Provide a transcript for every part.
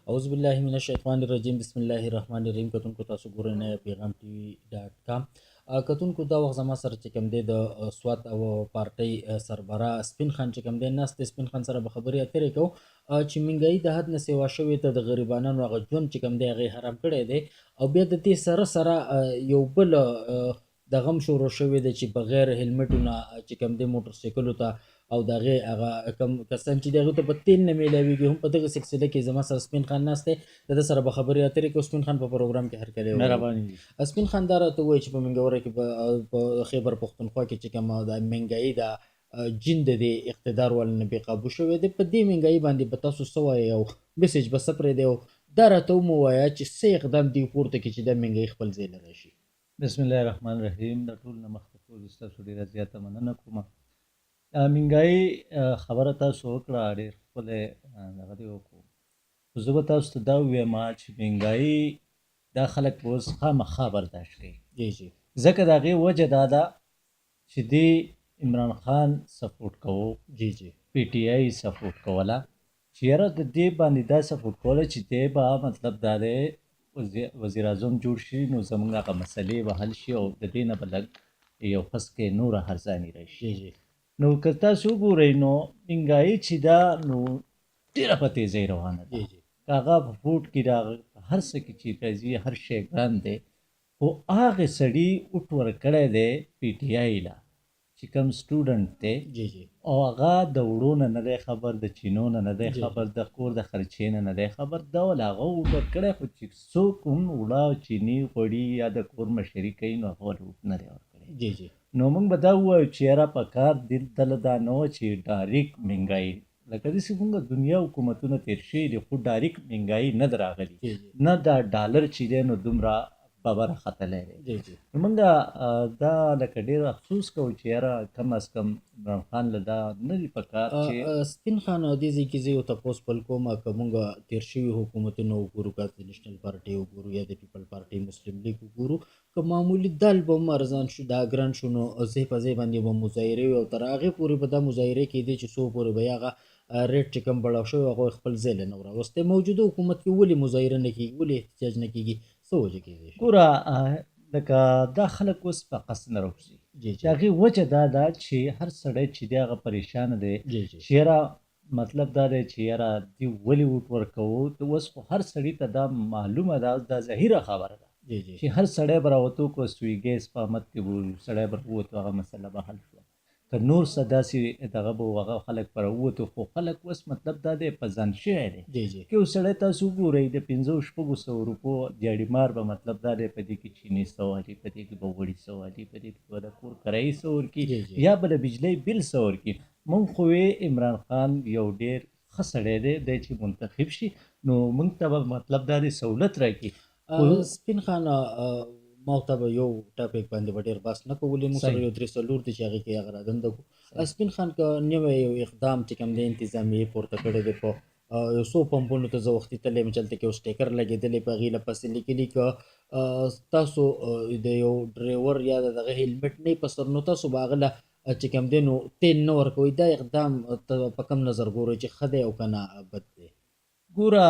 اعوذ بالله من الشیطان الرجیم بسم الله الرحمن الرحیم. کتونکو تاسو ګورئ نه پیغام ټي وي .com. کتونکو دا وخت زما سره چې کوم دی د سوات او پارټۍ سربراه سپین خان چې کوم دی ناست دی، سپین خان سره به خبرې اترې کوو چې منګایي د حد نه سیوا شوې ته د غریبانو هغه ژوند چې کوم دی هغې حرام کړی دی، او بیا د دې سره سره یو بل د غم شروع شوی دی چې بغیر هلمټو نه چې کوم دی موټر سایکلو ته او د هغې هغه کم کسان چې د هغوی ته په تیل نه میلاویږي هم په دغه سلسله کې زما سره سپین خان ناست دی. د ده سره به خبرې اترې کوو. سپین خان په پروګرام کې هرکلی مهرباني. سپین خان دا راته ووایي چې په منګوره کې په خیبر پښتونخوا کې چې کومه د منګایي د جین د دې اقتدار ول نه بې قابو شوی دی، په دې منګایي باندې به تاسو څه وایئ او میسج به څه پرېږدئ، او دا راته ومو ووایه چې څه اقدام دې پورته کړي چې دا منګایي خپل ځای له راشي. بسم الله الرحمن الرحیم. د ټول نه مخکې ټول ستاسو ډېره زیاته مننه کوم. منګایي خبره تاسو وکړه، ډېر ښکلی دغه دې وکړو، خو زه به تاسو ته دا ووایم چې منګایي دا خلک به اوس خامخا برداشت کوي. جی جی ځکه د هغې وجه دا ده چې دې عمران خان سپورټ کوو، جی جی پی ټي آی سپورټ کوله، چې یاره د دې باندې دا سپورټ کوله چې دی به مطلب دا دی وزیر اعظم جوړ شي، نو زموږ هغه مسلې به حل شي او د دې نه به لږ یو کس کې نوره ارزاني راشي. جی نو که تاسو وګورئ نو منګایي چې دا نو ډېره په تیزۍ روانه ده. جی جی که هغه په فوټ کې راغی، په هر څه کې چې راځي، هر شی ګران دی، خو هغې سړي اوټ ورکړی دی پی ټي آی له چې کوم سټوډنټ دی، جی جی او هغه د وړو نه نه دی خبر، د چینو نه نه دی جی. خبر، د کور د خرچې نه نه دی خبر. دا ول هغه اوټ ورکړی، خو چې څوک هم وړه چیني غوړي یا د کور مشري کوي نو هغه ول اوټ نه دی ورکړی. جی جی نو موږ به دا ووایو چې یاره په کار دله دا نه وه چې ډایرکټ منګایي لکه داسې موږ دنیا حکومتونه تېر شوي دي، خو ډایرکټ منګایي نه ده راغلي، جی جی نه دا ډالر چې دی نو دومره ببره ختلی دی. جی جی نو موږ دا لکه ډېر افسوس کوو چې یاره کم از کم عمران خان له دا نه دي په کار چې سپین خان دې ځای کې زه یو تپوس بل کوم که مونږ تېر شوي حکومتونه وګورو، که د نیشنل پارټۍ وګورو یا د پیپل پارټۍ مسلم لیګ وګورو، که معمولي دال به هم ارزان شو، دا ګران شو، نو ځای په ځای باندې به مظاهرې وي او تر هغې پورې به دا مظاهرې کېدې چې څو پورې به یې هغه ریټ چې کوم بړاو شوی هغه خپل ځای له نه راوستی. موجوده حکومت کې ولې مظاهره نه کېږي، ولې احتجاج نه کېږي، څه وجه کېدی شي؟ ګوره لکه دا خلک اوس په قصد نه راوځي. جی د هغې وجه دا ده چې هر سړی چې دی هغه پریشانه دی جی جی چې یاره مطلب دا دی چې یاره دې ولې ووټ ورکوو. اوس خو هر سړي ته دا معلومه ده، دا ظاهره خبره ده جی جی چې هر سړی به راوتو که سوی ګیس په احمد کې به سړی به راووتو، هغه مسله به حل شوه. که نور څه داسې دغه به هغه خلک به راووتو، خو خلک اوس مطلب دا دی په ځان شوی دی. جی جی که یو سړی تاسو وګورئ د 500-600 روپو دیاړي به مطلب دا دی په دې کې چیني څه والي، په دې کې به غوړي څه والي، په دې کې به د کور کرایي څه ورکړي، جی جی یا به د بجلۍ بل څه ورکړي. مونږ خو عمران خان یو ډېر ښه سړی دی چې منتخب شي نو مونږ ته به مطلب دا دی سهولت راکړي. سپین خان ما ته به یو ټاپک باندې به ډېر بحث نه کوو، ولې موږ سره یو 3 دی چې هغې کې هغه رادنده کړو. سپین خان که نوی یو اقدام چې کوم دی انتظامیې پورته کړی دی، په یو څو پمپونو ته زه وختي تللی یم چې هلته کې یو سټیکر لګېدلی، په هغې لپسې لیکلي که تاسو د یو ډرایور یا د دغه هیلمټ نه په سر، نو تاسو به هغه له چې کوم دی نو تیل نه ورکوئ. دا اقدام ته په کوم نظر ګورئ چې ښه دی او که نه بد دی؟ ګوره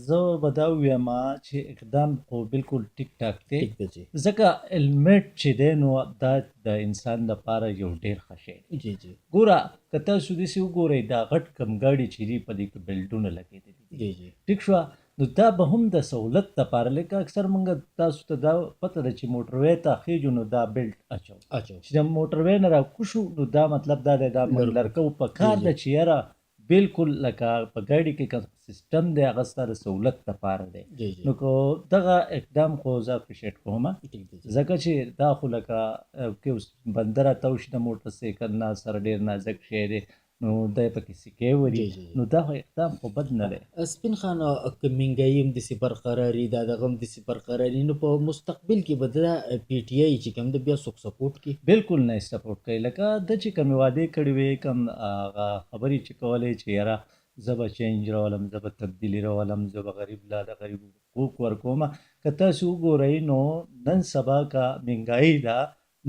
زه به دا ووایم چې اقدام خو بالکل ټیک ټاک دی، ټیک دی جی ځکه هیلمټ چې دی نو دا د انسان لپاره یو ډېر ښه شی دی. جی جی ګوره که تاسو داسې وګورئ دا غټ کم ګاډي چې دي په دې کې بیلټونه لګېدلي دي، جی جی ټیک شوه، نو دا به هم د سهولت لپاره، لکه اکثر موږ تاسو ته دا پته ده چې موټروی ته خېږو نو دا بیلټ اچو، چې د موټروی نه راکوشو نو دا مطلب دا دی دا موږ لرکو په کار ده چې یاره بالکل لکه په ګاډي کې کوم سیستم دی هغه ستا د سهولت لپاره دی. جی جی نو که دغه اقدام خو زه اپریشیټ کوم، ځکه چې دا خو لکه که بنده راته وشي د موټر سایکل نه سره ډېر نازک شی دی نو دی پکې سکې وري، نو دا خو اقدام خو بد نه دی. سپین خان که منګایي هم داسې برقراري، دا دغه هم داسې برقراري، نو په مستقبل کې به دا پی ټي آی چې کوم دی بیا څوک سپورټ کړي؟ بالکل نه یې سپورټ کوي. لکه ده چې کومې وعدې کړې وې، کوم هغه خبرې چې کولې چې یاره زه به چینج راولم، زه به تبدیلي راولم، زه به غریب لا د غریب حقوق ورکوم. که تاسو وګورئ نو نن سبا که منګایي ده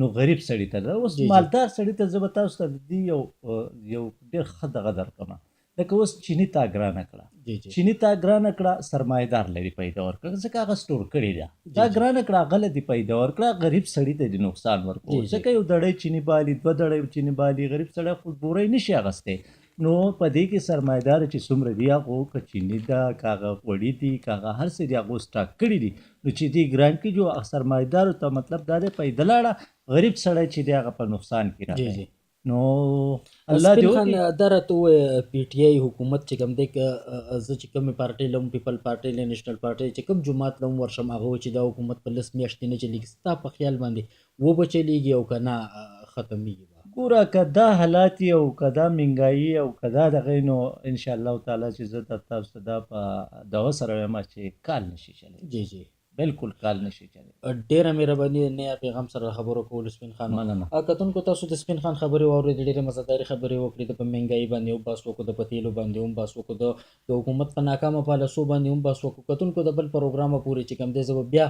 نو غریب سړي ته ده، اوس مالدار سړي ته زه به تاسو ته د دې یو ډېر ښه دغه درکړم لکه اوس چیني تا ګرانه کړه جی جی چیني تا ګرانه کړه سرمایدار لري پیدا ورکړه ځکه هغه سټور کړې ده دا ګرانه کړه هغه لدی پیدا ورکړه غریب سړي ته د نقصان ورکړو ځکه یو دړی چیني بالي دوه دړی چیني بالي غریب سړی خو بورې نشي اغستی نو په دې کې سرمایدار چې څومره دی هغه که چیني ده که هغه وړي دي که هغه هر څه دي هغه سټاک کړي دي نو چې دې ګران کې جو سرمایدارو ته مطلب دا دی پیدا لاړه غریب سړی چې دی هغه په نقصان کې راغی نو الله دې خان دا راته ووایه پی ټی آی حکومت چې کوم دی که زه چې کومې پارټۍ لم پیپل پارټۍ له نیشنل پارټۍ چې کوم جماعت لم ورشم هغه و چې دا حکومت په لس میاشتې نه چلېږي ستا په خیال باندې وبه چلېږي او که نه ختمېږي ګوره که دا حالات او که دا مهنګایي او که دا دغه نو انشاءالله تعالی چې زه در تاسو ته دا په دغه سره وایم چې کال نشي چلی جی جی بالکل کال نشي چلی ډیره مهرباني نه پیغام سره خبرو کول سپین خان مننه کتونکو تاسو د سپین خان خبرې واورېدې ډېرې مزداري خبرې وکړې د په مهنګایي باندې هم بحث وکړو د پتیلو باندې هم بحث وکړو د حکومت په ناکامه پالیسو باندې هم بحث وکړو کتونکو د بل پروګرامه پورې چې کوم دی زه به بیا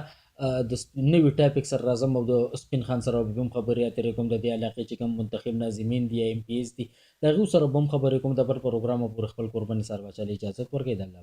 د نوي ټاپک سره راځم او د سپین خان سره به هم خبرې اترې کوم د دې علاقې چې کوم منتخب ناظمین دي یا ایم پی ایز دي د هغو سره به هم خبرې کوم د بل پروګرامه پورې خپل قرباني سره بچاله اجازت ورکړئ د الله